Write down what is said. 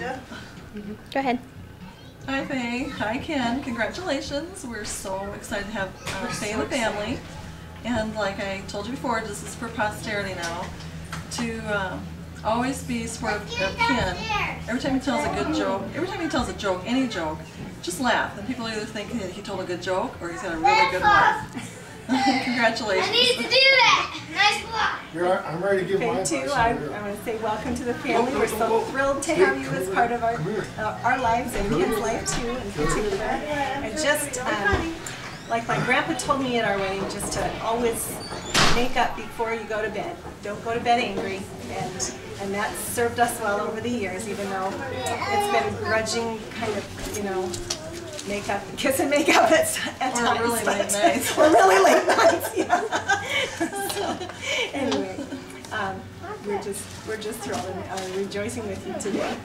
Go ahead. Hi Faye, hi Ken, congratulations. We're so excited to have Faye in the family. And like I told you before, this is for posterity now, to always be supportive of Ken. Every time he tells a good joke, every time he tells a joke, any joke, just laugh. And people either think that he told a good joke or he's got a really good wife. Congratulations. I need to do that. Nice block. I'm ready to give my Too. advice. I want to say welcome to the family. We're so thrilled to have you as part of our lives and Ken's life too. And just like my grandpa told me at our wedding, just to always make up before you go to bed. Don't go to bed angry, and that's served us well over the years, even though it's been grudging kind of, you know, makeup, kiss and makeup at times. Or really late nights. Or really late nights, yeah. So, anyway, we're just thrilled and rejoicing with you today.